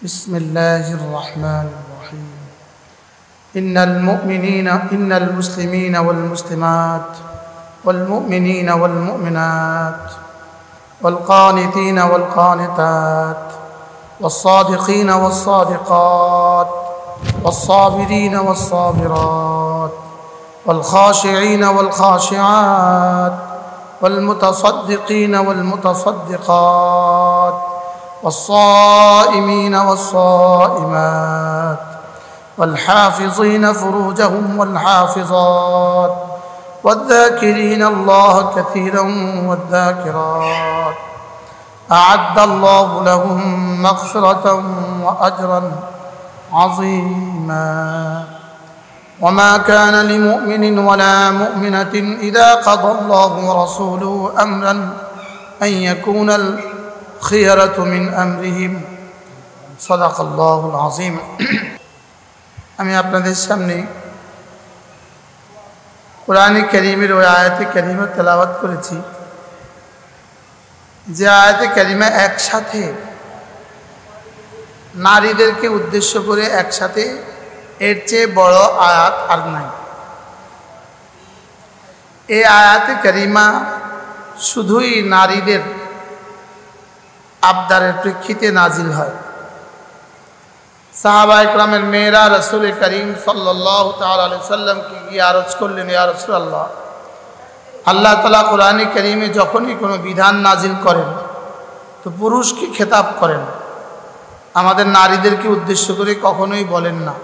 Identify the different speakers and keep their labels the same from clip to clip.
Speaker 1: بسم الله الرحمن الرحيم إن المسلمين والمسلمات والمؤمنين والمؤمنات والقانتين والقانتات والصادقين والصادقات والصابرين والصابرات والخاشعين والخاشعات والمتصدقين والمتصدقات والصائمين والصائمات والحافظين فروجهم والحافظات والذاكرين الله كثيرا والذاكرات أعد الله لهم مغفرة وأجرا عظيما وما كان لمؤمن ولا مؤمنة إذا قضى الله ورسوله أمرا أن يكون الخيرة من أمرهم صدق الله العظيم আমি আপনাদের সামনে কোরআন কারীমের ওই আয়াতে কারিমা তেলাওয়াত করেছি যে আয়াতে কারিমা একসাথে নারীদেরকে উদ্দেশ্য করে একসাথে এর চেয়ে বড় আয়াত আর নাই। এই আয়াতে কারিমা শুধুই নারীদের আবদারের প্রেক্ষিতে নাজিল হয়। সাহাবা ইকরামের মেয়েরা রাসূল করিম সাল্লাল্লাহু তাআলা আলাইহি সাল্লামকে গিয়ে আরজ করলেন, ইয়া রাসূলুল্লাহ, আল্লাহ তাআলা কোরআনে কারীমে যখনই কোনো বিধান নাজিল করেন তো পুরুষকে খেতাব করেন, আমাদের নারীদেরকে উদ্দেশ্য করে কখনোই বলেন না।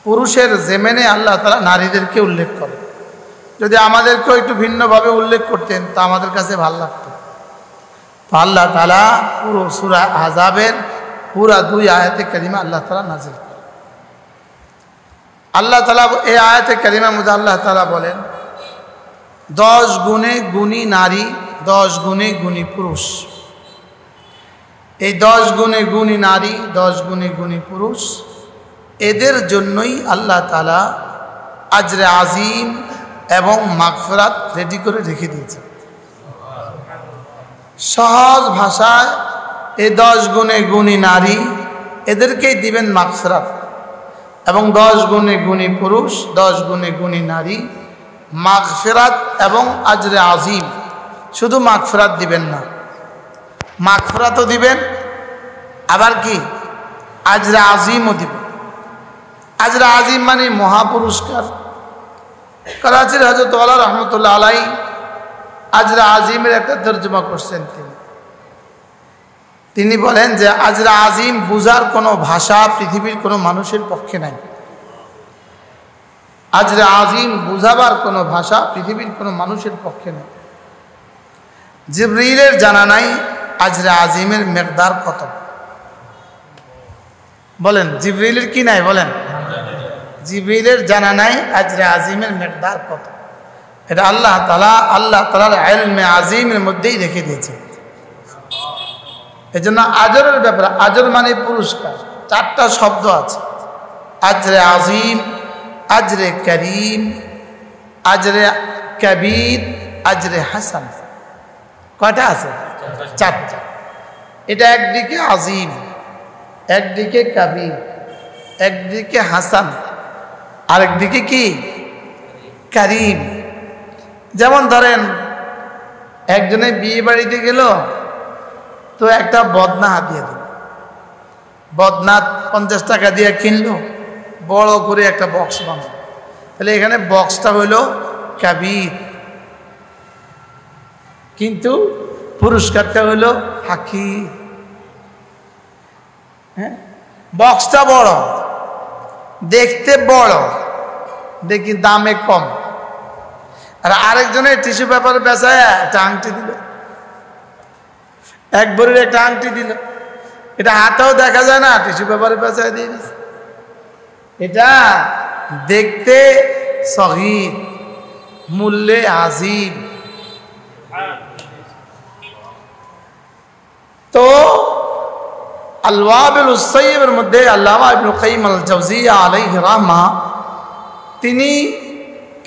Speaker 1: পুরুষের জেমেনে আল্লাহ তাআলা নারীদেরকে উল্লেখ করেন। যদি আমাদেরকেও একটু ভিন্নভাবে উল্লেখ করতেন তা আমাদের কাছে ভালো লাগতো। তো আল্লাহ তাআলা পুরো সূরা আহজাবের পুরা 2 আয়াতে কারিমা আল্লাহ তাআলা নাজিল করেন। আল্লাহ তাআলা এই আয়াতে কারিমার মধ্যে আল্লাহ তাআলা বলেন 10 গুণে গুণী নারী, 10 গুণে গুণী পুরুষ। এই 10 গুণে গুণী নারী, 10 গুণে গুণী পুরুষ, এদের জন্যই আল্লাহ তাআলা আজরে আজিম এবং মাগফিরাত রেডি করে রেখে দিয়েছেন। সহজ ভাষায় এই 10 গুণে গুণী নারী এদেরকেই দিবেন মাগফিরাত, এবং 10 গুণে গুণী পুরুষ, 10 গুণে গুণী নারী মাগফিরাত এবং আজরে আজিম। শুধু মাগফিরাত দিবেন না, মাগফিরাতও দিবেন, আবার কি আজরে আজিমও দিবেন। আজরে আজিম মানে মহাপুরস্কার। করাচির হযরত ওয়ালা রহমতুল্লাহ আলাইহি আজরে আজিমের একটা তর্জমা করছেন। তিনি বলেন যে আজরে আজিম বুঝার কোনো ভাষা পৃথিবীর কোনো মানুষের পক্ষে নাই। আজরে আজিম বুঝাবার কোনো ভাষা পৃথিবীর কোনো মানুষের পক্ষে নাই। জিবরিলের জানা নাই আজরে আজিমের মিকদার কত। বলেন জিবরিলের কি নাই? বলেন জিবরিলের জানা নাই আজরে আজিমের মিকদার কত। এটা আল্লাহ তাআলার ইলমে আজিমের মধ্যেই রেখে দিয়েছেন। এজন্য আজরের ব্যাপারে, আজর মানে পুরস্কার, 4টা শব্দ আছে। আজরে আজিম, আজরে করিম, আজরে কবির, আজরে হাসান। কয়টা আছে? 4টা। এটা একদিকে আজিম, একদিকে কবির, একদিকে হাসান, আরেকদিকে কি করিম। যেমন ধরেন একজনে বিয়ে বাড়িতে গেল, তো একটা বদনা হাতিয়ে দিল। বদনা 50 টাকা দিয়ে কিনলো, বড় করে একটা বক্স বানালো। তাহলে এখানে বক্সটা হইল কবির, কিন্তু পুরস্কারটা হইল হাকির। হ্যাঁ, বক্সটা বড়, দেখতে বড়, দেখি দামে কম। আর আরেকজনের টিস্যু পেপার বেচায় একটা আংটি দিল, 1 ভরির একটা আংটি দিল। এটা হাতেও দেখা যায় না, টিস্যু পেপারে বেচায় দিয়ে দিচ্ছে। এটা দেখতে সগীর, মূল্যে আজিম। তো আল-ওয়াবিল উস-সাইয়্যিবের মধ্যে আল্লামা ইবনুল কাইয়্যিম আল-জাওজিয়্যা আলাইহি রাহমা তিনি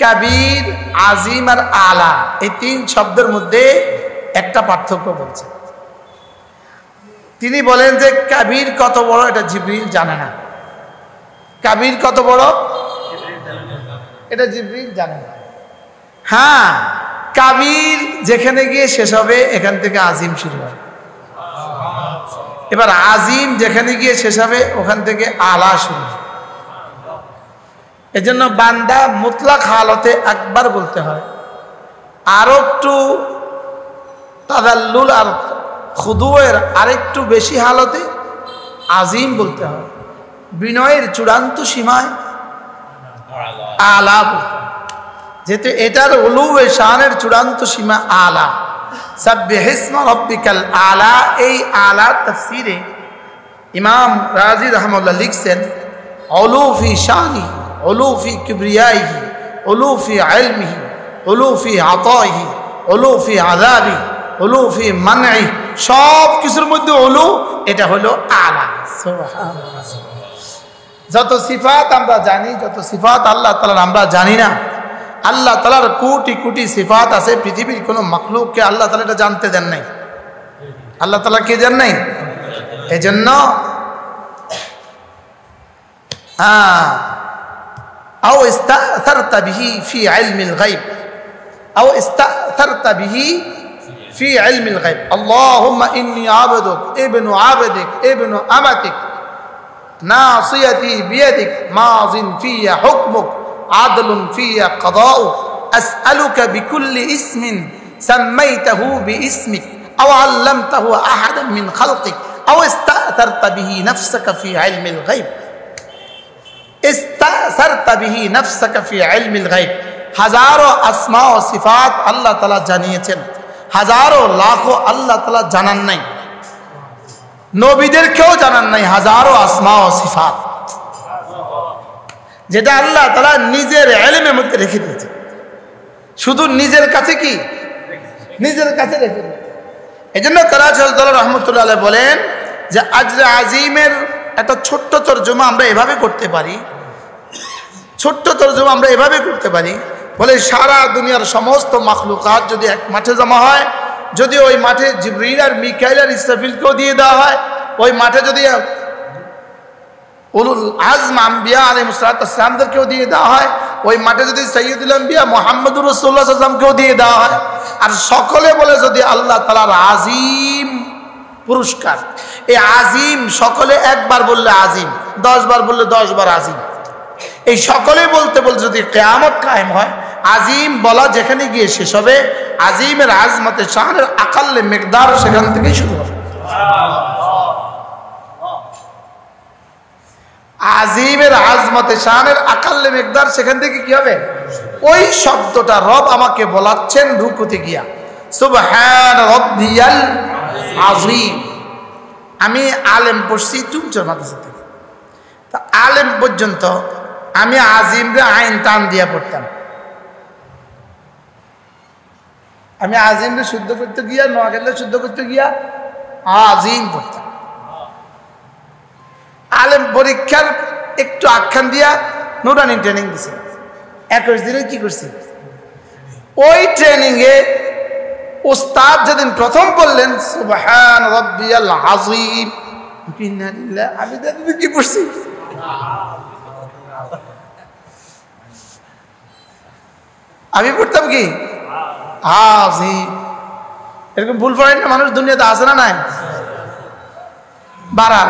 Speaker 1: কবির, আজিম আর আলা এই 3 শব্দের মধ্যে একটা পার্থক্য বলছেন। তিনি বলেন যে কাবির কত বড় এটা জিবরিল জানে না। কাবির কত বড় এটা জিবরিল জানে না। হ্যাঁ, কাবির যেখানে গিয়ে শেষ হবে এখান থেকে আজিম শুরু হয়। এবার আজিম যেখানে গিয়ে শেষ হবে ওখান থেকে আলা শুরু হয়। এজন্য বান্দা মুতলাক হালতে একবার বলতে হয়, আরো একটু তাদাল্লুল আর খুদুয়ের আরেকটু বেশি হালতে আজিম বলতে হয়। বিনয়ের চূড়ান্ত সীমায় আলা বলতে হয়, যেহেতু এটার উলুয়ে শানের চূড়ান্ত সীমা আলা। সাব্বিহিসমা রাব্বিকাল আলা, এই আলা তাফসীরে ইমাম রাজি রাহমাতুল্লাহ লিখছেন, উলু ফি শানি, উলু ফি কিবরিয়াইহি, উলু ফি ইলমিহি, উলু ফি আতাইহি, উলু ফি আযাবি, উলু ফি মানঈ, সব কিছুর মধ্যে উলু, এটা হলো আলা। সুবহানাল্লাহ। যত সিফাত আমরা জানি, যত সিফাত আল্লাহ তাআলার আমরা জানি না, আল্লাহ তাআলার কোটি কোটি সিফাত আছে। পৃথিবীর কোনো মাখলুককে আল্লাহ তাআলা এটা জানতে দেন নাই। আল্লাহ তাআলা কে জান নাই? এজন্য আও ইস্তা'থারতা বিহি ফি ইলমিল গায়ব, আও ইস্তা'থারতা বিহি ফি ইলমিল গায়ব। আল্লাহুম্মা ইন্নী আবদুক ইবনু আবদিক ইবনু আমাতিক নাসিয়াতি বিয়াদিক মাযিন ফিয়া হুকমুক আদলুন ফিয়া কাদাউক আসআলুকা বিকুল্লি ইসমিন সাম্মাইতাহু বিইসমিক আও আল্লামতাহু আহাদান মিন খালকিক আও ইস্তা'থারতা বিহি নাফসাকা ফি ইলমিল গায়ব। ইস্তা'সারতা বিহি নাফসাকা ফি ইলমিল গায়ব। হাজারো আসমা ও সিফাত আল্লাহ তাআলা জানিয়েছেন, হাজারো লাখো আল্লাহ তাআলা জানান নাই, নবীদেরকেও জানান নাই হাজারো আসমা ও সিফাত, যেটা আল্লাহ তাআলা নিজের ইলমের মধ্যে রেখে দিয়েছে। শুধু নিজের কাছে কি? নিজের কাছে রেখে দিয়েছে। এজন্য তারাজুল রহমতুল্লাহ আলাইহি বলেন যে আজরে আজিমের একটা ছোট্ট তরজমা আমরা এভাবে করতে পারি, ছোট্ট তরজমা আমরা এভাবে করতে পারি, বলে সারা দুনিয়ার সমস্ত মাখলুকাত যদি এক মাঠে জমা হয়, যদি ওই মাঠে জিবরিল আর মিকাইল আর ইসরাফিলকেও দিয়ে দেওয়া হয়, ওই মাঠে যদি উলুল আজম আম্বিয়া আলাইহিস সালামদেরকেও দিয়ে দেওয়া হয়, ওই মাঠে যদি সাইয়্যিদুল আম্বিয়া মুহাম্মদুর রাসূলুল্লাহ সাল্লাল্লাহু আলাইহি ওয়াসাল্লামকেও দিয়ে দেওয়া হয়, আর সকলে বলে যদি আল্লাহ তাআলার আজিম পুরস্কার, এই আজিম সকলে একবার বললে আজিম, 10 বার বললে 10 বার আজিম, এই সকলে বলতে বলতে যদি কিয়ামত কায়েম হয়, আজিম বলা যেখানে গিয়ে শেষ হবে, আজিমের আজমতে শানের আকাল্লে মিকদার সেখান থেকেই শুরু হবে। আজিমের আজমতে শানের আকাল্লে মিকদার সেখান থেকে কি হবে? ওই শব্দটা রব আমাকে বলাচ্ছেন রুকুতে গিয়া, সুবহান রাব্বিয়াল আযীম। আমি আলেম পড়ছি টুমচর মাদ্রাসা থেকে, তা আলেম পর্যন্ত আমি আজিমরে আইন টান দিয়া পড়তাম। আমি আজিমরে শুদ্ধ করতে গিয়া, নোয়াখালী শুদ্ধ করতে গিয়া আজিম পড়তাম। আলেম পরীক্ষার একটু আখ্যান দিয়া নুরানি ট্রেনিং দিছে, 21 দিনে কি করছি, ওই ট্রেনিং এ ওস্তাদ যেদিন প্রথম বললেন সুবহান রাব্বিয়াল আযীম, আমি কি পড়ছি, আমি পড়তাম কি আযীম। এরকম ভুল পড়েন না মানুষ, দুনিয়াতে আছে না নাই? বাড়ান।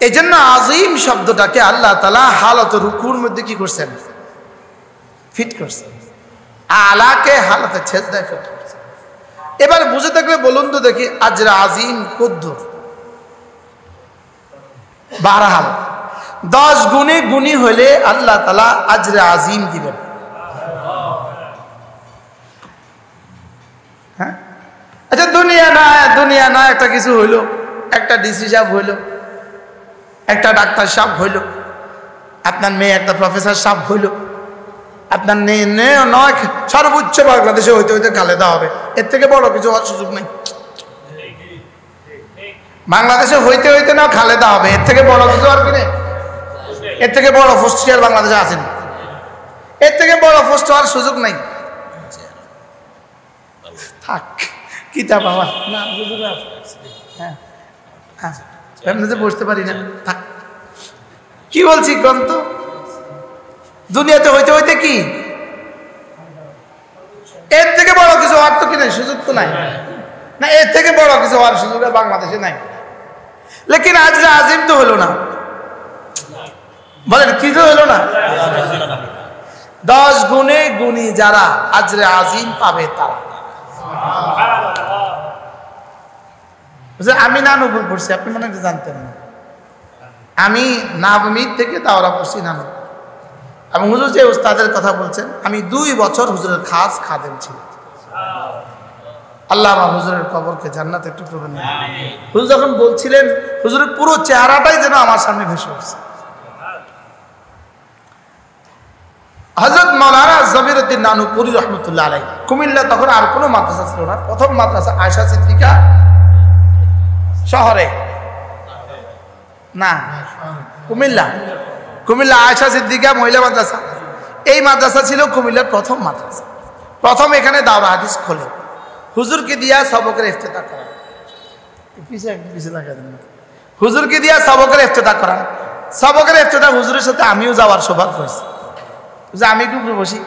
Speaker 1: এই জন্য আযীম শব্দটাকে আল্লাহ তাআলা হালত রুকুর মধ্যে কি করছেন? ফিট করছেন। আলাকে হালতে ছেজদায় ফিট করছেন। এবার বুঝে থাকলে বলুন তো দেখি, আজরে আজিম কদ্দুর? 12 10 গুণে গুণী হলে আল্লাহ তাআলা আজরে আজিম দিবেন। হ্যাঁ, আচ্ছা দুনিয়া না একটা কিছু হইলো, একটা ডিসি সাহেব হইলো, একটা ডাক্তার সাহেব হইলো, আপনার মেয়ে একটা প্রফেসর সাহেব হইলো, আপনার নয় সর্বোচ্চ বাংলাদেশে হইতে হইতে খালেদা হবে, এর থেকে বড় কিছু হওয়ার সুযোগ নেই। বাংলাদেশে হইতে হইতে না খালেদা হবে, এর থেকে বড় কিছু আর কি নেই। এর থেকে বড় পোস্ট আর বাংলাদেশে আসেন, এর থেকে বড় পোস্ট হওয়ার সুযোগ নেই। থাক কিতাব আমার না, হ্যাঁ বুঝতে পারি না, কি বলছি গ্রন্থ দুনিয়াতে হইতে হইতে কি এর থেকে বড় কিছু হওয়ার তো কি নাই, সুযোগ তো নাই না, এর থেকে বড় কিছু হওয়ার সুযোগ বাংলাদেশে নাই। লেকিন আজরে আজিম তো হলো না, বলেন কি তো হলো না? 10 গুণে গুণী যারা আজরে আজিম পাবে তারা। আমি নানবুল পড়ছি, আপনি মনে হয় জানতেন না। আমি নাবমিদ থেকে তাওরা পড়ছি নানু। এবং হুজুর যে উস্তাদের কথা বলছেন, আমি 2 বছর হুজুরের খাস খাদেম ছিল। আল্লাহ আমার হুজুরের কবরকে জান্নাতে একটু করে নিন। হুজুর যখন বলছিলেন, হুজুরের পুরো চেহারাটাই যেন আমার সামনে ভেসে উঠছে। হযরত মাওলানা জমিরউদ্দিন নানুপুরি রহমতুল্লাহ আলাইহি, কুমিল্লা তখন আর কোনো মাদ্রাসা ছিল না, প্রথম মাদ্রাসা আয়েশা সিদ্দিকা শহরে না, কুমিল্লা আয়েশা সিদ্দিকা মহিলা মাদ্রাসা, এই মাদ্রাসা ছিল কুমিল্লার প্রথম মাদ্রাসা। প্রথম এখানে দাওরা হাদিস খোলে, হুজুরকে দিয়া সবকের ইফতেতাহ করান, হুজুরকে দিয়া সবকের ইফতেতাহ করান। সবকের ইফতেতাহ হুজুরের সাথে আমিও যাওয়ার সৌভাগ্য হয়েছে। আমি একটু উপরে বসি,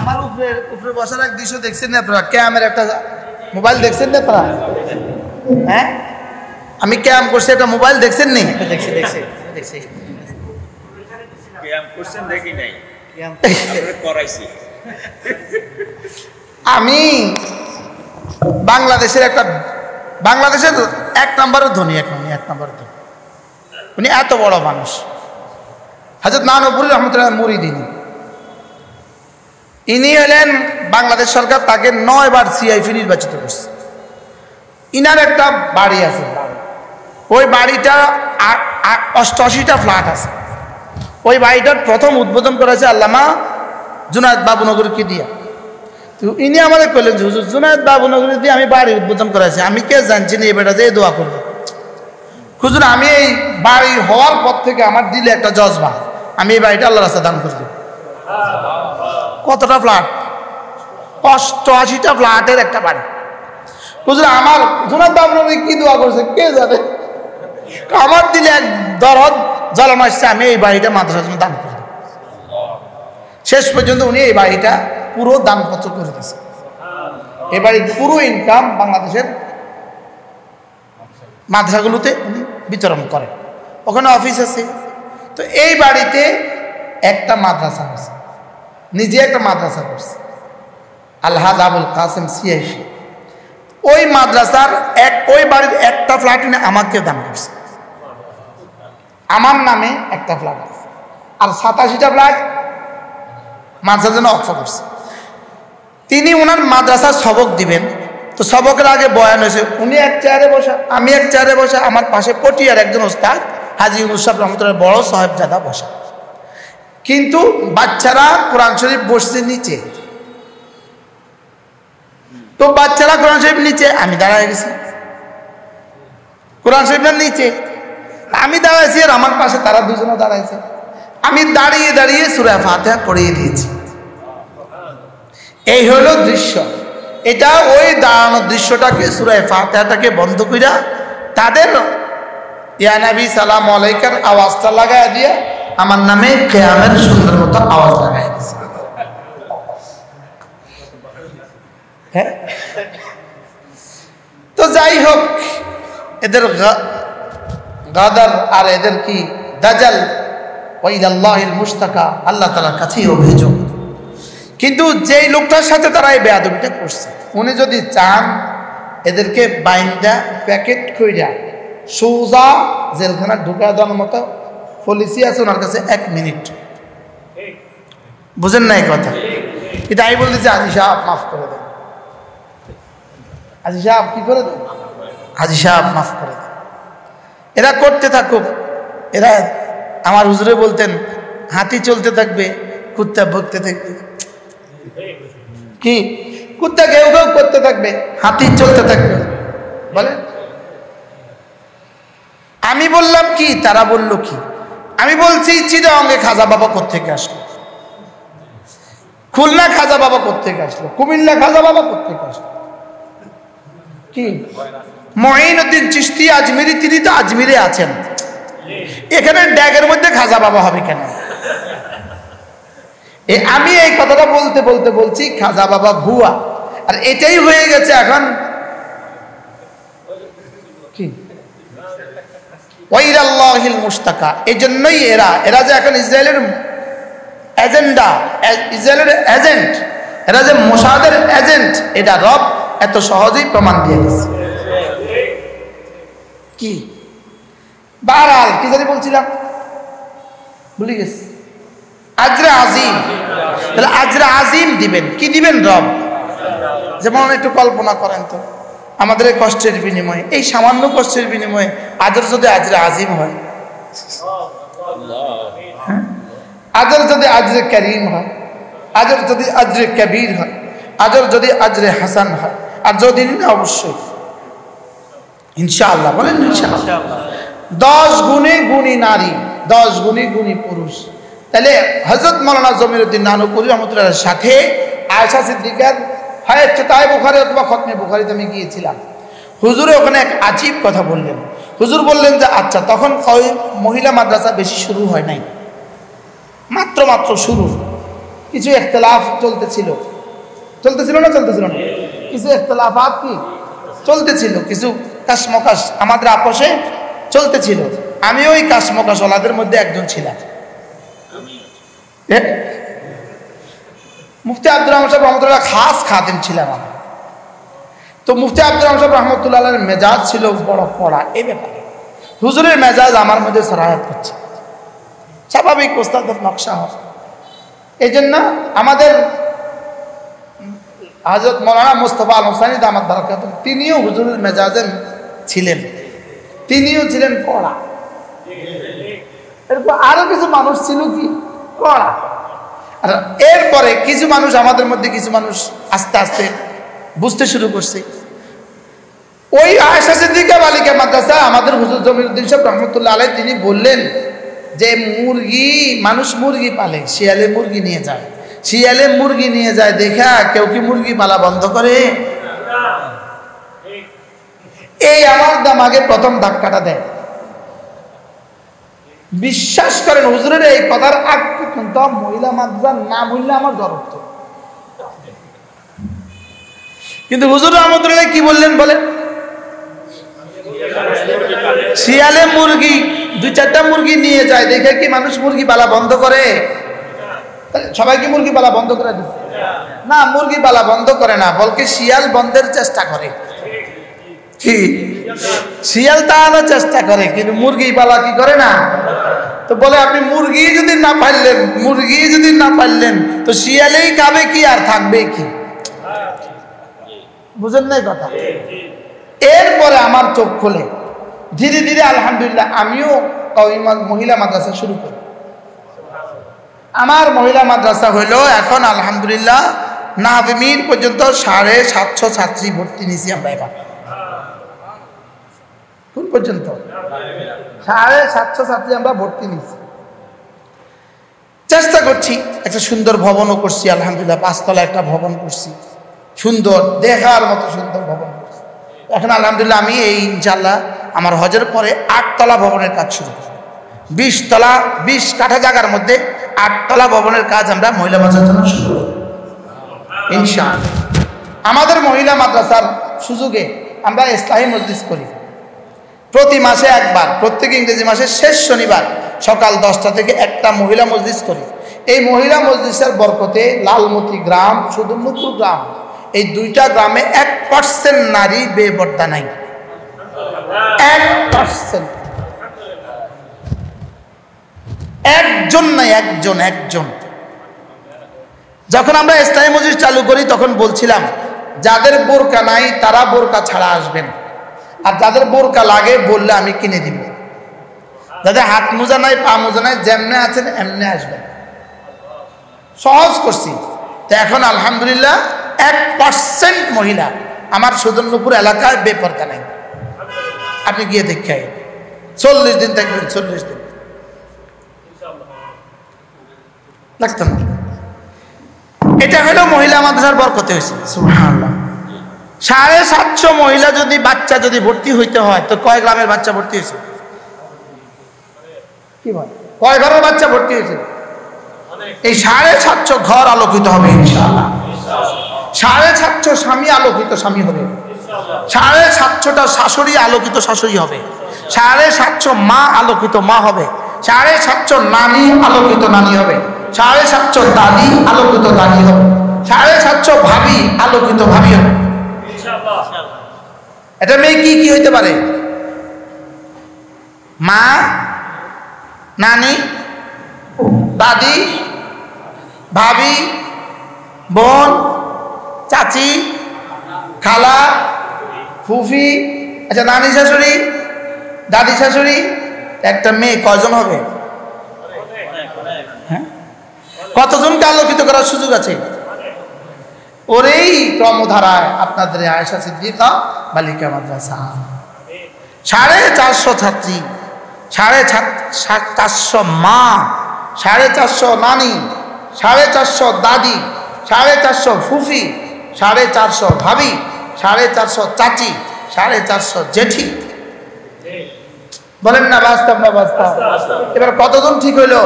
Speaker 1: আমার উপরে বসার এক দৃশ্য দেখছেন না আপনারা? ক্যামের একটা মোবাইল দেখছেন না আপনারা? হ্যাঁ, আমি ক্যাম করছি, একটা মোবাইল দেখছেন নি? আমি বাংলাদেশের 1 নম্বরের ধনী, 1 নম্বরের ধনী, উনি এত বড় মানুষ। হযরত নানুপুরি রহমতুল্লাহ মুরিদ, ইনি হলেন বাংলাদেশ সরকার তাকে 9 বার সিআইপি নির্বাচিত করছে। ইনার একটা বাড়ি আছে, ওই বাড়িটা 88টা ফ্ল্যাট আছে। ওই বাড়িটার প্রথম উদ্বোধন করেছে আল্লামা জুনায়েদ বাবুনগরীকে দিয়া। তো ইনি আমাদের কইলেন যে হুজুর জুনায়েদ বাবুনগরী দিয়ে আমি বাড়ি উদ্বোধন করেছি, আমি কে জানছি না, এবারে যে দোয়া করবো। হুজুর আমি এই বাড়ি হওয়ার পর থেকে আমার দিলে একটা জজবা, আমি এই বাড়িটা আল্লাহর রাস্তায় দান করব। কতটা ফ্ল্যাট? 88টা ফ্ল্যাটের একটা বাড়ি। হুজুর আমার জুনায়েদ বাবুনগরী কি দোয়া করছে কে জানে, আমার দিলে এক দরদ জ্বলন আসছে, আমি এই বাড়িটা মাদ্রাসার জন্য দান করব। শেষ পর্যন্ত উনি এই বাড়িটা পুরো দানপত্র করে দিয়েছে। এই বাড়ির পুরো ইনকাম বাংলাদেশের মাদ্রাসাগুলোতে উনি বিতরণ করেন, ওখানে অফিস আছে। তো এই বাড়িতে একটা মাদ্রাসা আছে, নিজে একটা মাদ্রাসা করছে আলহাজ আবুল কাসেম সিআইসি। ওই মাদ্রাসার ওই বাড়ির একটা ফ্ল্যাট নিয়ে আমাকে দান করছে, আমার নামে একটা ফ্ল্যাট আছে, আর 87টা ফ্ল্যাট মাদ্রাসার জন্য অক্ষ করছে। তিনি ওনার মাদ্রাসার সবক দিবেন, তো সবকের আগে বয়ান হয়েছে, উনি এক চেয়ারে বসা, আমি এক চেয়ারে বসা, আমার পাশে পটিয়ার একজন ওস্তাদ হাজী ইউনুস সাহেব রহমতুল্লাহ বড় সাহেবজাদা বসা। কিন্তু বাচ্চারা কোরআন শরীফ বসছে নিচে, তো বাচ্চারা কোরআন শরীফ নিচে, আমি দাঁড়ায় গেছি কোরআন শরীফের নিচে, আমি দাঁড়াইছি আর আমার পাশে তারা দুজনে দাঁড়াইছে। আমি দাঁড়িয়ে দাঁড়িয়ে সূরা ফাতিহা পড়িয়ে দিয়েছি। এই হলো দৃশ্য। এটা ওই দাঁড়ানোর দৃশ্যটাকে সূরা ফাতিহাটাকে বন্ধ কইরা তাদের ইয়া নবী সালাম আলাইকার আওয়াজটা লাগায় দিয়ে আমার নামে কিয়ামের সুন্দর মতো আওয়াজ লাগায় দিয়েছে। হ্যাঁ, তো যাই হোক, এদের গাদার আর এদের কি দাজাল ওয়াইলাল্লাহিল মুশতাকা, আল্লাহ তাআলার কাছেই অভিযোগ। কিন্তু যেই লোকটার সাথে তারা এই বেয়াদবিটা করছে, উনি যদি চান এদেরকে বাইন্দা প্যাকেট কইরা সোজা জেলখানা ঢুকা দেওয়ার মতো পলিসি আছে ওনার কাছে। 1 মিনিট বুঝেন না এই কথা? এটা আমি বলতেছি হাজী সাহেব মাফ করে দেন, হাজী সাহেব কি করে দেন, হাজী সাহেব মাফ করে দেন। এরা করতে থাকুক। এরা আমার হুজুরে বলতেন হাতি চলতে থাকবে কুত্তা ভুগতে থাকবে, কি কুত্তা ঘেউ ঘেউ করতে থাকবে, হাতি চলতে থাকবে। বলে আমি বললাম কি, তারা বলল কি? আমি বলছি চিটাগাঙ্গে খাজা বাবা কোত্থেকে আসলো? খুলনা খাজা বাবা কোত্থেকে আসলো, কুমিল্লা খাজা বাবা কোত্থেকে আসলো? কি মঈনুদ্দিন চিশতি আজমিরি, তিনি তো আজমিরে আছেন, এখানে ড্যাগের মধ্যে খাজা বাবা হবে কেন? আমি এই কথাটা বলতে বলতে বলছি খাজা বাবা ভুয়া, আর এটাই হয়ে গেছে এখন কি ওয়াইরাল্লাহিল মুস্তাকা। এই জন্যই এরা যে এখন ইসরায়েলের এজেন্ডা, ইসরায়েলের এজেন্ট, এরা যে মোসাদের এজেন্ট, এটা রব এত সহজেই প্রমাণ দিয়ে গেছে। কি বারাল কি জানি বলছিলাম, ভুলে গেছি। আজরে আজিম, তাহলে আজরে আজিম দিবেন, কি দিবেন? রব। যেমন একটু কল্পনা করেন তো, আমাদের এই কষ্টের বিনিময়ে, এই সামান্য কষ্টের বিনিময়ে আজর যদি আজরে আজিম হয়, আজর যদি আজরে করিম হয়, আজর যদি আজরে কবির হয়, আজর যদি আজরে হাসান হয়, আর যদি না অবশ্যই ইনশাআল্লাহ, বলেন ইনশাআল্লাহ। 10 গুণে গুণী নারী, 10 গুণে গুণী পুরুষ। তাহলে হযরত মাওলানা জমিরুদ্দিন নানুপুরি রহমাতুল্লাহর সাথে আয়েশা সিদ্দিকার হয় চিতায়ে বুখারী অথবা খতমে বুখারীতে আমি গিয়েছিলাম। হুজুরে ওখানে এক আজীব কথা বললেন। হুজুর বললেন যে আচ্ছা, তখন মহিলা মাদ্রাসা বেশি শুরু হয় নাই, মাত্র শুরু, কিছু ইখতিলাফ চলতেছিল না কিছু ইখতিলাফাত কি চলতেছিল, কিছু কাশমকাশ আমাদের আপোষে চলতেছিল। আমি ওই কাশমকাশ ওলাদের মধ্যে একজন ছিলাম। মুফতি আব্দুর রহমান সাহেব রহমতুল্লাহ খাস খাদেম ছিলাম আমি। তো মুফতি আব্দুর রহমান সাহেব রহমতুল্লাহ মেজাজ ছিল বড় পড়া, এই ব্যাপারে হুজুরের মেজাজ আমার মধ্যে সরায়াত করছে, স্বাভাবিক ওস্তাদের নকশা হয়। এই জন্য আমাদের হযরত মাওলানা মুস্তাফা আল হোসাইনী দামাত বারাকাতুহু, তিনিও হুজুরের মেজাজে ছিলেন, তিনিও ছিলেন পড়া। এরপর আরো কিছু মানুষ ছিল কি পড়া। আর এরপরে কিছু মানুষ, আমাদের মধ্যে কিছু মানুষ আস্তে আস্তে বুঝতে শুরু করছে। ওই আয়েশা সিদ্দিকা বালিকা মাদ্রাসা আমাদের হুজুর জমিরুদ্দিন সাহেব রহমতুল্লাহ আলাইহি, তিনি বললেন যে মানুষ মুরগি পালে, শিয়ালে মুরগি নিয়ে যায়, শিয়ালে মুরগি নিয়ে যায় দেখা কেউ কি মুরগি পালা বন্ধ করে? এই আমার দামাগে প্রথম ধাক্কাটা দেয়। বিশ্বাস করেন হুজুরের এই কথার আগ পর্যন্ত মহিলা মাদ্রাসার নাম হইলে আমার জ্বর উঠত, কিন্তু হুজুর রহমতুল্লাহ কি বললেন বলেন? শিয়ালে মুরগি 2-4টা মুরগি নিয়ে যায় দেখে কি মানুষ মুরগি পালা বন্ধ করে? সবাই কি মুরগি পালা বন্ধ করে দিচ্ছে? না, মুরগি পালা বন্ধ করে না, বলকে শিয়াল বন্ধের চেষ্টা করে। কি শিয়াল তাড়ানোর চেষ্টা করে, কিন্তু মুরগি পালা কি করে না। তো বলে আপনি মুরগি যদি না পারলেন তো শিয়ালেই খাবে কি আর থাকবে কি? বুঝেন নাই কথা? এরপরে আমার চোখ খোলে ধীরে ধীরে, আলহামদুলিল্লাহ আমিও মহিলা মাদ্রাসা শুরু করি। আমার মহিলা মাদ্রাসা হইল এখন আলহামদুলিল্লাহ নাজমির পর্যন্ত 750 ছাত্রী ভর্তি নিয়েছি আমরা। এবার কোন পর্যন্ত? 750 ছাত্রী আমরা ভর্তি নিয়েছি। চেষ্টা করছি, একটা সুন্দর ভবনও করছি আলহামদুলিল্লাহ, 5 তলা একটা ভবন করছি, সুন্দর দেখার মতো সুন্দর ভবন করছি। এখন আলহামদুলিল্লাহ আমি এই ইনশাআল্লাহ আমার হজের পরে 8 তলা ভবনের কাজ শুরু করব। 20 তলা 20 কাঠা জায়গার মধ্যে 8 তলা ভবনের কাজ আমরা মহিলা মাদ্রাসার জন্য শুরু করব ইনশাআল্লাহ। আমাদের মহিলা মাদ্রাসার সুযোগে আমরা ইসলাহি মজলিস করি প্রতি মাসে একবার, প্রত্যেক ইংরেজি মাসের শেষ শনিবার সকাল 10টা থেকে একটা মহিলা মজলিস করি। এই মহিলা মজলিসের বরকতে লালমতি গ্রাম, সুদূরপুর গ্রাম, এই 2টা গ্রামে 1% নারী বেপর্দা নাই। 1% একজন নাই, একজন। যখন আমরা ইসলামি মজলিস চালু করি তখন বলছিলাম যাদের বোরকা নাই তারা বোরকা ছাড়া আসবেন, আর যাদের বোরকা লাগে বললে আমি কিনে দিব। যাদের হাত মোজা নাই, পা মোজা নাই, যেমনে আছেন এমনে আসবেন। সহজ করছি। তো এখন আলহামদুলিল্লাহ 1% মহিলা আমার সুদর্ণপুর এলাকায় বেপরদা নাই। আপনি গিয়ে দেখে 40 দিন থাকবেন, 40 দিন লাগতো না। এটা হলো মহিলা মাদ্রাসার বরকতে হয়েছে। সুবহানাল্লাহ। 750 মহিলা যদি বাচ্চা যদি ভর্তি হইতে হয় তো কয় গ্রামের বাচ্চা ভর্তি হয়েছে? কি বল, কয় ঘরের বাচ্চা ভর্তি হয়েছে? এই 750 ঘর আলোকিত হবে ইনশাআল্লাহ। 750 স্বামী আলোকিত স্বামী হবে, 750টা শাশুড়ি আলোকিত শাশুড়ি হবে, 750 মা আলোকিত মা হবে, 750 নানি আলোকিত নানি হবে, 750 দাদি আলোকিত দাদি হবে, 750 ভাবি আলোকিত ভাবি হবে। এটা মেয়ে কি কি হইতে পারে? মা, নানি, দাদি, ভাবি, বোন, চাচি, খালা, ফুফি। আচ্ছা, নানি শাশুড়ি, দাদি শাশুড়ি। একটা মেয়ে কয়জন হবে? হ্যাঁ, কতজনকে আলোকিত করার সুযোগ আছে? ওরেই ক্রমধারায় আপনাদের আয়েশা সিদ্দিকা বালিকা মাদ্রাসা 450 ছাত্রী, 450 মা, 450 নানি, 450 দাদি, 450 ফুফি, 450 ভাবি, 450 চাচি, 450 জেঠি। বলেন না বাস্তব না বাস্তব? এবার কতজন ঠিক হইল?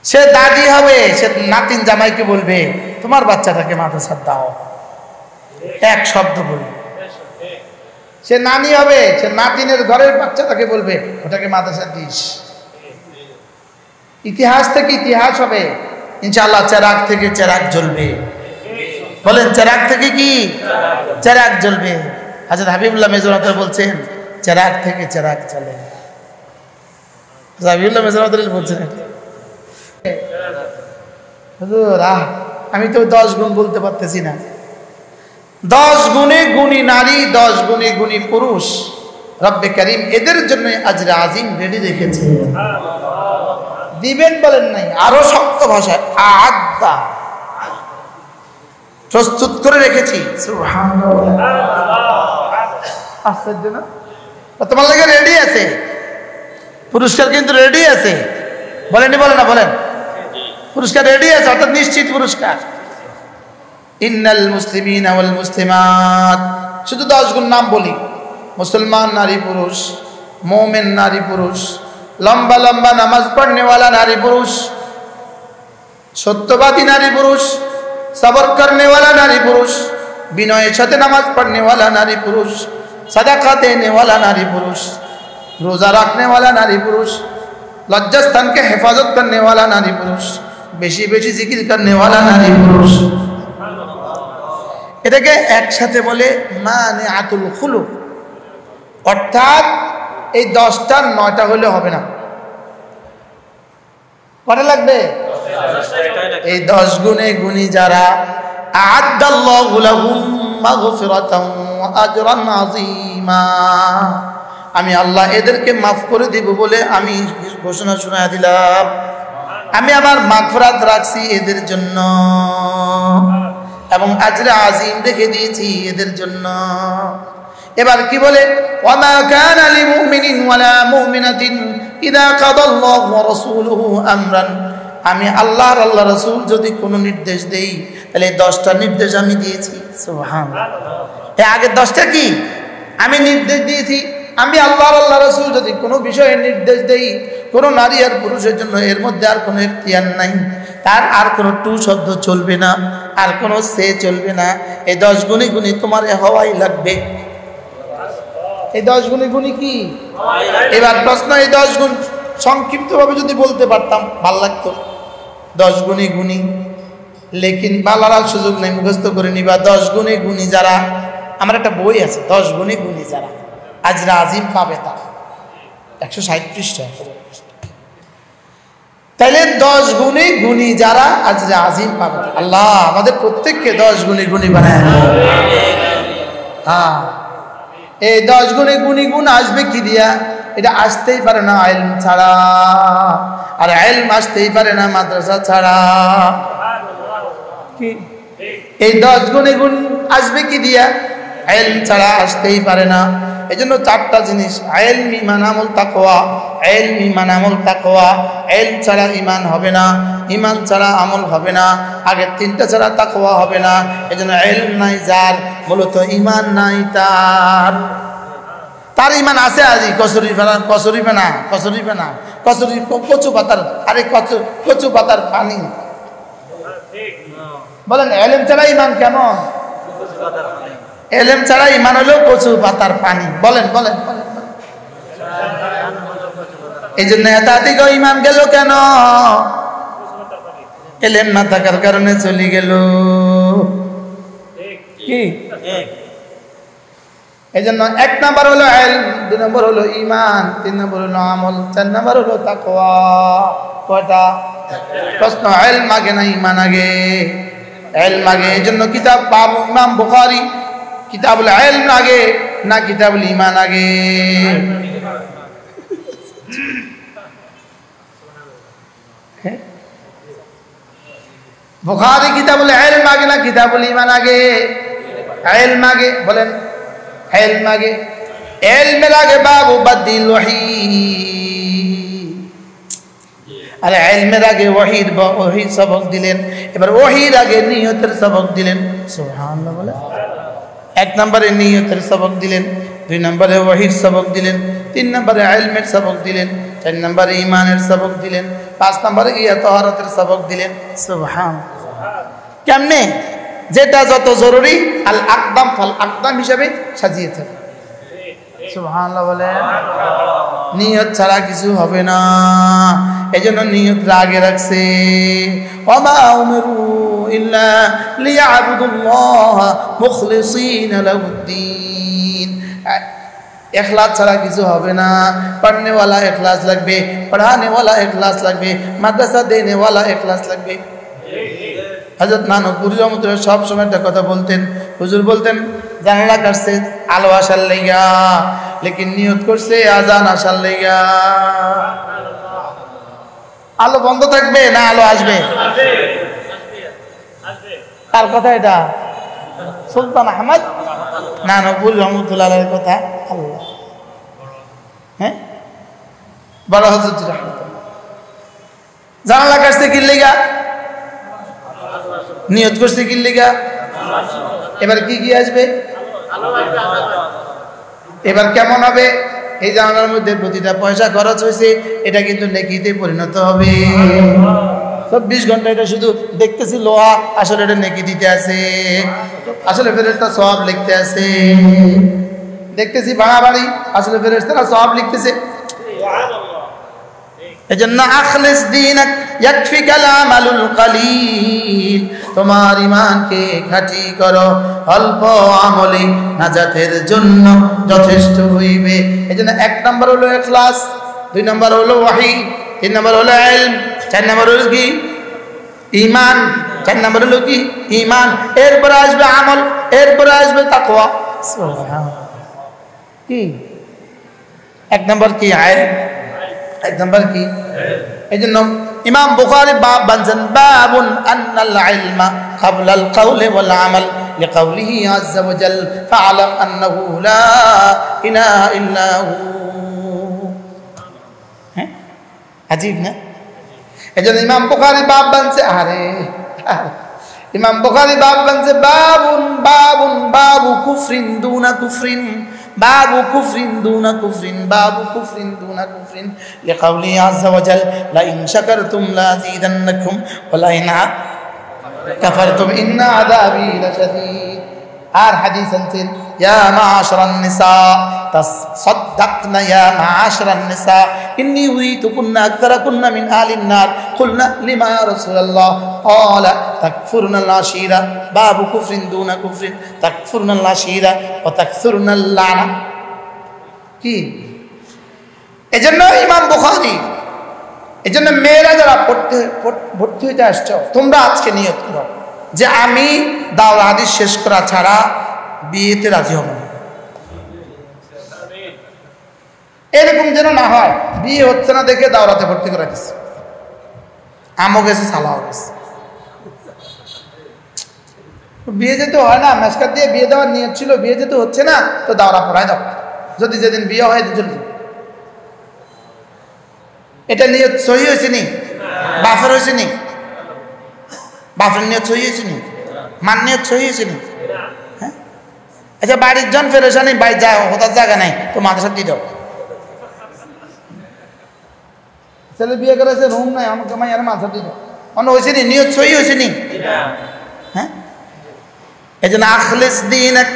Speaker 1: সে দাদি হবে, সে নাতিন জামাইকে বলবে তোমার বাচ্চাটাকে মাদ্রাসা দাও, এক শব্দ বলবে। সে নানি হবে, সে নাতিনের ঘরের বাচ্চাটাকে বলবে ওটাকে মাদ্রাসা দিস। ইতিহাস থেকে ইতিহাস হবে ইনশাআল্লাহ। চেরাগ থেকে চেরাগ জ্বলবে। বলেন চেরাগ থেকে কি চেরাগ জ্বলবে। হযরত হাবিবুল্লাহ মেজর বলছেন চেরাগ থেকে চেরাগ জ্বলে। হাবিবুল্লাহ মেজর বলছেন হুজুর আমি তো 10 গুণ বলতে পারতেছি না। 10 গুণে গুণী নারী, 10 গুণে গুণী পুরুষ রব্বে কারীম এদের জন্য আজরে আজিম রেডি রেখেছে। দিবেন বলেন নাই, আরো শক্ত ভাষায় আ'আদ্দা, প্রস্তুত করে রেখেছি। সুবহানাল্লাহ। আশ্চর্য না? তোমার লাগে রেডি আছে, পুরস্কার কিন্তু রেডি আছে। বলেননি, বলেন না, বলেন পুরস্কার রেডি আছে, অর্থাৎ নিশ্চিত পুরস্কার। ইন্নাল মুসলিমিনা ওয়াল মুসলিমাত, শুধু 10 গুণ নাম বলি। মুসলমান নারী পুরুষ, মুমিন নারী পুরুষ, লম্বা লম্বা নামাজ পড়নেওয়ালা নারী পুরুষ, সত্যবাদী নারী পুরুষ, সবর করনেওয়ালা নারী পুরুষ, বিনয়ের সাথে নামাজ পড়নেওয়ালা নারী পুরুষ, সাদাকা দেনেওয়ালা নারী পুরুষ, রোজা রাখনেওয়ালা নারী পুরুষ, লজ্জাস্থানকে হেফাজত করনেওয়ালা নারী পুরুষ, বেশি বেশি জিকির করনেওয়ালা নারী পুরুষ। এটাকে একসাথে বলে মানিআতুল খুলুক, অর্থাৎ এই 10টার 9টা হলে হবে না। কটা লাগবে? এই 10 গুণে গুণী যারা আ'আদ্দাল্লাহু লাহুম মাগফিরাতান ওয়া আজরান আযীমা, আমি আল্লাহ এদেরকে মাফ করে দিব বলে আমি ঘোষণা শোনায় দিলাম। আমি আমার মাগফিরাত রাখছি এদের জন্য এবং আজরে আজিম রেখে দিয়েছি এদের জন্য। এবার কি বলে? ওয়ামা কানা লিমুমিনিন ওয়ালা মুমিনাতিন ইযা কাদাল্লাহু ওয়া রাসূলুহু আমরান, আমি আল্লাহ আর আল্লাহ রাসূল যদি কোনো নির্দেশ দেই তাহলে 10টা নির্দেশ আমি দিয়েছি। সুবহানাল্লাহ। এই আগের 10টা কি? আমি নির্দেশ দিয়েছি। আমি আল্লাহ আর আল্লাহ রাসূল যদি কোনো বিষয়ে নির্দেশ দেই, কোনো নারী আর পুরুষের জন্য এর মধ্যে আর কোনো ইখতিয়ার নাই, তার আর কোনো টু শব্দ চলবে না, আর কোনো সে চলবে না। এই 10 গুণে গুণী তোমার হওয়াই লাগবে। এই 10 গুণে গুণী কি? এবার প্রশ্ন, এই 10 গুণ সংক্ষিপ্তভাবে যদি বলতে পারতাম ভাল লাগতো। 10 গুণে গুণী, লেকিন বালার সুযোগ নেই, মুখস্থ করে নিবা। 10 গুণে গুণী যারা, আমার একটা বই আছে 10 গুণে গুণী যারা আজরে আজিম পাবে, তা 160 পৃষ্ঠা। তাইলে 10 গুণে গুণী যারা আজরে আজিম পাবে, আল্লাহ আমাদের প্রত্যেককে 10 গুণে গুণী বানায়। হ্যাঁ, এই 10 গুণে গুণী গুণ আসবে কি দিয়া? এটা আসতেই পারে না ইলম ছাড়া, আর ইলম আসতেই পারে না মাদ্রাসা ছাড়া। কি এই 10 গুণে গুণ আসবে কি দিয়া? ইলম ছাড়া আসতেই পারে না। এজন্য চারটা জিনিস, ইলম, ঈমান, আমল, তাকওয়া। ইলম, ঈমান, আমল, তাকওয়া। ইলম ছাড়া ঈমান হবে না, ঈমান ছাড়া আমল হবে না, আগের তিনটা ছাড়া তাকওয়া হবে না। এজন্য ইলম নাই যার, মূলত ঈমান নাই তার। তার ঈমান আছে আজি কচুরি কচু পাতার, আরে কচু পাতার পানি। বলেন ইলম ছাড়া ঈমান কেমন? ইলম ছাড়া ঈমান হলো কচু পাতার পানি। বলেন বলেন বলেন। এই জন্য এতদিক ঈমান গেল কেন? ইলম না থাকার কারণে চলে গেল। কি এই জন্য 1 নাম্বার হলো ইলম, 2 নম্বর হলো ঈমান, 3 নম্বর হলো আমল, 4 নম্বর হলো তাকওয়া। কয়টা প্রশ্ন? ইলম আগে না ঈমান আগে? ইলম আগে। এই জন্য কিতাব বাবু ইমাম বুখারী কিতাবুল ইলম আগে না কিতাবুল ঈমান আগে? বুখারী কিতাবুল ইলম আগে না কিতাবুল ঈমান আগে? ইলম আগে। বলেন ইলম আগে। ইলমের আগে বাবু বাদিল ওহী, আরে ইলমের আগে ওহীর সবক দিলেন, এবার ওহীর আগে নিয়তের সবক দিলেন। সুবহানাল্লাহ। বলে 1 নম্বরে নিয়তের সবক দিলেন, 2 নম্বরে ওহীর সবক দিলেন, 3 নম্বরে ইলমের সবক দিলেন, 4 নম্বরে ঈমানের সবক দিলেন, 5 নম্বরে তাহারাতের সবক দিলেন। সুবহানাল্লাহ। কেমনে? যেটা যত জরুরি আল আকদাম ফাল আকদাম হিসাবে সাজিয়েছে। সুবহানাল্লাহ। বলে নিয়ত ছাড়া কিছু হবে না, এজন্য নিয়ত আগে রাখছে। ওয়ামা উমিরু ইল্লা লিয়াবুদুল্লাহ মুখলিসিনা লাহুদ্দিন। ইখলাস ছাড়া কিছু হবে না। পড়নে वाला ইখলাস লাগবে, পড়ানে वाला ইখলাস লাগবে, মাদ্রাসা দেনে वाला ইখলাস লাগবে। হযরত নানপুরি রহমতুল্লাহ সব সময় একটা কথা বলতেন, হুজুর বলতেন জানালা কাটছে আলো আসার লাইগা, লেকিন নিয়ত করছে আজান আসার লাইগা। আলো বন্ধ থাকবে না আলো আসবে? কার কথা এটা? সুলতান আহমদ নানপুরি রহমতুল্লাহের কথা। আল্লাহ, হ্যাঁ, বড় হযরত রহমতুল্লাহ জানালা কাটছে কি লাইগা? নিয়ত করছে কি লিগা? এবার কি কি আসবে? এবার কেমন হবে? এই জানালার মধ্যে প্রতিটা পয়সা খরচ হয়েছে, এটা কিন্তু নেকিতে পরিণত হবে। 24 ঘন্টা এটা শুধু দেখতেছি লোহা, আসলে এটা নেকি দিতে আছে, আসলে ফেরেশতা সওয়াব লিখতে আছে। দেখতেছি ভাড়া বাড়ি, আসলে ফেরেশতারা সওয়াব লিখতেছে। এজন্য আখলিস দীনাক ইয়াকফিকাল আমালুল কালিল, তোমার ঈমানকে খাঁটি করো, অল্প আমলে নাজাতের জন্য যথেষ্ট হইবে। এজন্য 1 নম্বর হলো ইখলাস, 2 নম্বর হলো ওহী, 3 নম্বর হলো ইলম, 4 নম্বর হলো কি? ঈমান। 4 নম্বর হলো কি? ঈমান। এরপর আসবে আমল, এরপর আসবে তাকওয়া। সুবহানাল্লাহ। কি 1 নম্বর কি? ইলম। 1 নম্বর কি? এই জন্য ইমাম বুখারী বাব বানছেন বাবুন আন্নাল ইলমা ক্বাবলাল কাওলি ওয়াল আমাল লিকাওলিহি আযজা ওয়া জাল ফা'লাম আন্নাহু লা ইলাহা ইল্লা হু। হ্যাঁ, আজীব না? এই জন্য ইমাম বুখারী বাব বানছে, ইমাম বুখারী বাব বানছে বাবু কুফরিন দুনা কুফরিন, বাবু কুফরিন দুনা কুফরিন, বাবু কুফরিন দুনা কুফরিন লিকাওলি আযজা ওয়া জাল লা ইন শাকারতুম লা আযীদান্নাকুম ওয়া লা ইন কাফারতুম ইন্না আযাবি লাশাদীদ। আর হাদিস আনছেন ইয়া মা'আশারান নিসা তাসাদদাকনা ইয়া মা'আশারান নিসা ইন্নী উরিতুকুন্না আকতারাকুন্না মিন আহলিন নার কুলনা লিমা ইয়া রাসূলুল্লাহ ক্বালা তাকফুরুনাল আশীরা বাবু কুফরিন দুনা কুফরিন তাকফুরুনাল আশীরা ওয়া তাকসুরুনাল লানা। কি এজন্য ইমাম বুখারী, এজন্য মেয়েরা যারা ভর্তি হইতে আসছো, তোমরা আজকে নিয়ত করো যে আমি দাওরা হাদিস শেষ করা ছাড়া বিয়েতে রাজি হব না। এরকম যেন না হয় বিয়ে হচ্ছে না দেখে দাওরাতে ভর্তি করে দিচ্ছে, আমও গেছে সালাও গেছে। বিয়ে যেতে হয় না, মেসকাত দিয়ে বিয়ে দেওয়ার নিয়ত ছিল, বিয়ে যেতে হচ্ছে না তো দাওরা পড়ায় দাও। যদি যেদিন বিয়ে হয় চলে এটা নিয়ত সহি হয়েছে নি বাফের হয়েছে নি বাফের নিয়ত সহি হয়েছে নি মান নিয়ত সহি হয়েছে নি হ্যাঁ আচ্ছা বাড়ির জন ফেরেশানি বাই যা হতার জায়গা নাই তো মাদ্রাসা দিয়ে দাও ছেলে বিয়ে করেছে রুম নাই আমাকে মাইয়ার মাদ্রাসা দিয়ে দাও অন্য হয়েছে নি নিয়ত সহি হয়েছে নি হ্যাঁ এই জন্য আখলিস দীনাক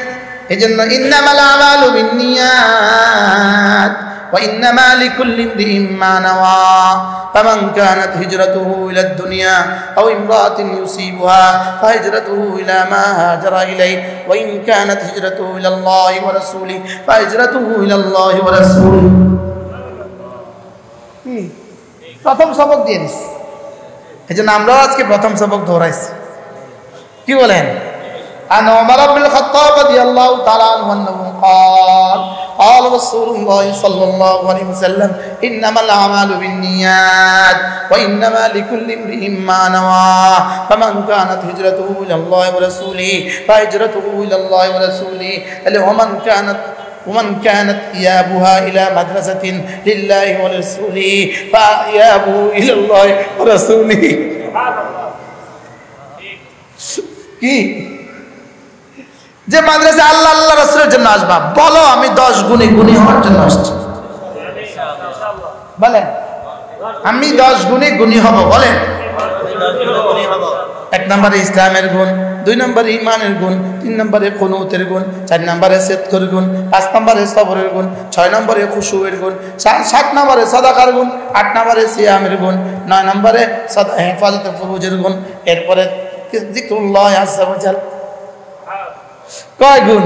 Speaker 1: এই জন্য ইন্নামাল আমালু বিন্নিয়াত وإنما لكل امرئ ما نوى فمن كانت هجرته إلى الدنيا أو امرأة يصيبها فهجرته إلى ما هاجر إليه وإن كانت هجرته إلى الله ورسوله فهجرته إلى الله ورسوله প্রথম সবক দিয়ে দিস এই জন্য আমরাও আজকে প্রথম সবক ধরাইছি কি বলেন عن عمر بن الخطاب رضي الله تعالى عنه أنه قال قال رسول الله صلى الله عليه وسلم إنما الأعمال بالنيات وإنما لكل امرئ ما نوى فمن كانت هجرته إلى الله ورسوله فهجرته إلى الله ورسوله ومن كانت إيابها إلى مدرسة لله ورسوله فإيابه إلى الله ورسوله কি যে মাদ্রাসা আল্লাহ আল্লাহ রাসূলের জন্য আসবা বলো আমি 10 গুণে গুণী হওয়ার জন্য আসছি বলেন আমি 10 গুণে গুণী হব বলেন এক নম্বরে ইসলামের গুণ 2 নম্বরে ঈমানের গুণ 3 নম্বরে কুনুতের গুণ 4 নম্বরে সিদকের গুণ 5 নম্বরে সবরের গুণ 6 নম্বরে খুশুয়ের গুণ 7 নম্বরে সাদাকার গুণ 8 নম্বরে সিয়ামের গুণ 9 নম্বরে হেফাজতে ফুরুজের গুণ এরপরে যিকরুল্লাহ আযজা ওয়া জাল কয় গুণ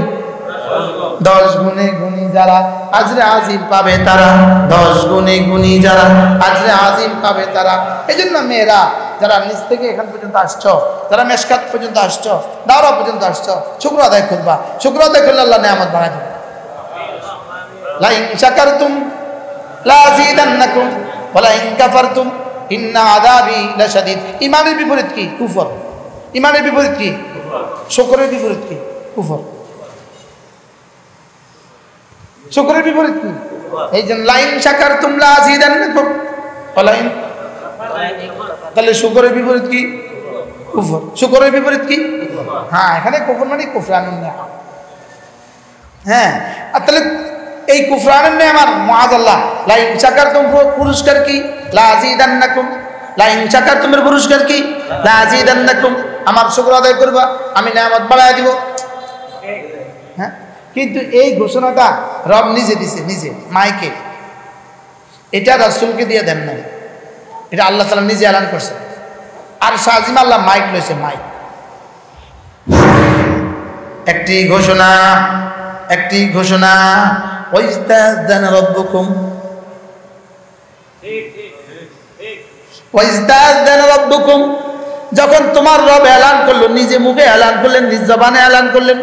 Speaker 1: 10 গুণে গুণী যারা আজরে আজিম পাবে তারা 10 গুণে গুণী যারা আজরে আজিম পাবে তারা এজন্য মেয়েরা যারা নিচ থেকে এখান পর্যন্ত আসছো যারা মেশকাত পর্যন্ত আসছো দাওরা পর্যন্ত আসছো শুকর আদায় করবা শুকর আদায় করলে আল্লাহ নিয়ামত বাড়ায় দেবে লা ইন শাকারতুম লা আযীদান্নাকুম ওয়া লা ইন কাফারতুম ইন্না আযাবি লাশাদীদ ঈমানের বিপরীত কি কুফর ঈমানের বিপরীত কি শুকরের বিপরীত কি কুফর শুকরের বিপরীত কি এই জন্য লাইন শাকারতুম লা আযীদান্নাকুম ওয়া লা ইন তাহলে শুকরের বিপরীত কি কুফর শুকরের বিপরীত কি হ্যাঁ এখানে কুফর মানে কুফরানুন নিয়ামত হ্যাঁ আর তাহলে এই কুফরানুন নিয়ামত মুআযাল্লাহ লাইন শাকারতুম পুরস্কার কি লা আযীদান্নাকুম লাইন শাকারতুমের পুরস্কার কি লা আযীদান্নাকুম আমার শুকর আদায় করবা আমি নিয়ামত বাড়ায় দিব হ্যাঁ কিন্তু এই ঘোষণাটা রব নিজে দিছে নিজে মাইকে এটা রাসূলকে দিয়ে দেন না এটা আল্লাহ তাআলা নিজে এলান করছে আর শাহজিম আল্লাহ মাইক লইছে মাইক একটি ঘোষণা ওয়াইস্তাযানা রাব্বুকুম ওয়াইস্তাযানা রাব্বুকুম যখন তোমার রব এলান করলো নিজে মুখে এলান করলেন নিজ জবানে এলান করলেন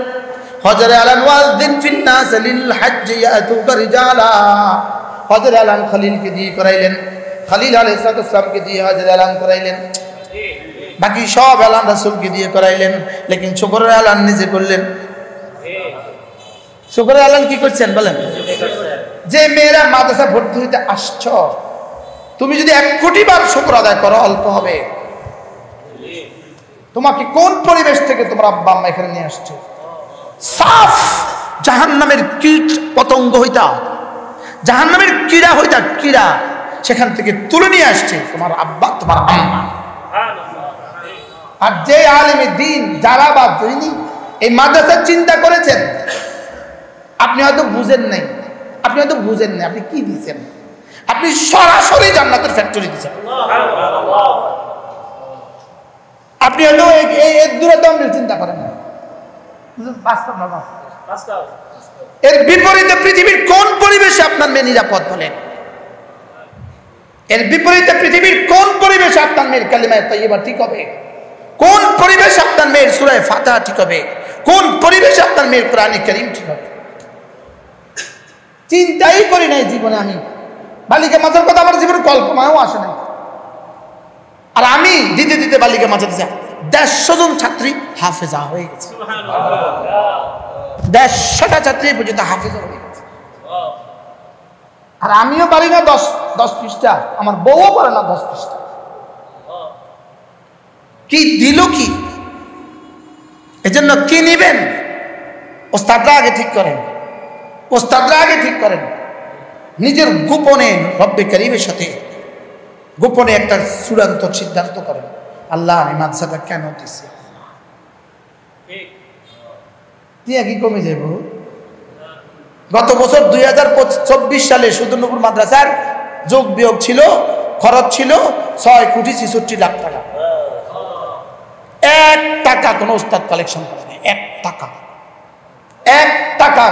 Speaker 1: হজরে আলান ওয়াযদিন ফিন নাস লিল হজ্জ ইয়াতুকা রিজালা হজরে আলান খলিলকে দিয়ে করাইলেন খলিল আলাইহিস সালামকে দিয়ে হজরে আলান করাইলেন বাকি সব এলান রাসূলকে দিয়ে করাইলেন লেকিন শুকরের এলান নিজে করলেন শুকরের এলান কি করছেন বলেন যে মেয়েরা মাদ্রাসা ভর্তি হইতে আসছো তুমি যদি 1 কোটি বার শুকর আদায় করো অল্প হবে তোমাকে কোন পরিবেশ থেকে তোমার আব্বা আম্মা এখানে নিয়ে আসছে সাফ জাহান্নামের কীট পতঙ্গ হইতা জাহান্নামের কীড়া হইতা কীড়া সেখান থেকে তুলে নিয়ে আসছে তোমার আব্বা তোমার আম্মা আর যে আলেমে দ্বীন যারা বা যিনি এই মাদ্রাসার চিন্তা করেছেন আপনি হয়তো বুঝেন নাই আপনি কি দিয়েছেন আপনি সরাসরি জান্নাতের ফ্যাক্টরি দিয়েছেন আপনি হয়তো এই দূরদম চিন্তা করেন না এর বিপরীতে পৃথিবীর কোন পরিবেশে আপনার মেয়ে নিরাপদ বলেন এর বিপরীতে পৃথিবীর কোন পরিবেশে আপনার মেয়ের কালিমায়ে তাইয়্যিবা ঠিক হবে কোন পরিবেশে আপনার মেয়ের সূরা ফাতিহা ঠিক হবে কোন পরিবেশে আপনার মেয়ের কোরআনে কারীম ঠিক হবে চিন্তাই করি নাই জীবনে আমি বালিকা মাছের কথা আমার জীবনে কল্পনাও আসে নাই আর আমি দিতে দিতে বালিকা মাছের যা 150 জন ছাত্রী হাফেজা হয়ে গেছে 150টা ছাত্রী পর্যন্ত হাফেজা হয়ে গেছে আর আমিও পারি না 10 পৃষ্ঠা, আমার বউও পারে না 10 পৃষ্ঠা। কি দিল কি? এজন্য কি নিবেন ওস্তাদরা আগে ঠিক করেন, ওস্তাদরা আগে ঠিক করেন। নিজের গোপনে রব্বে কারীমের সাথে গোপনে একটা চূড়ান্ত সিদ্ধান্ত করেন, আল্লাহ আমি মাদ্রাসাটা কেন দিছি, দিয়া কি কমে যাব? গত বছর 2024 সালে সুদূরনগর মাদ্রাসার যোগ বিয়োগ ছিল, খরচ ছিল 6,66,00,000 টাকা। 1 টাকা কোনো উস্তাদ কালেকশন করে না, 1 টাকা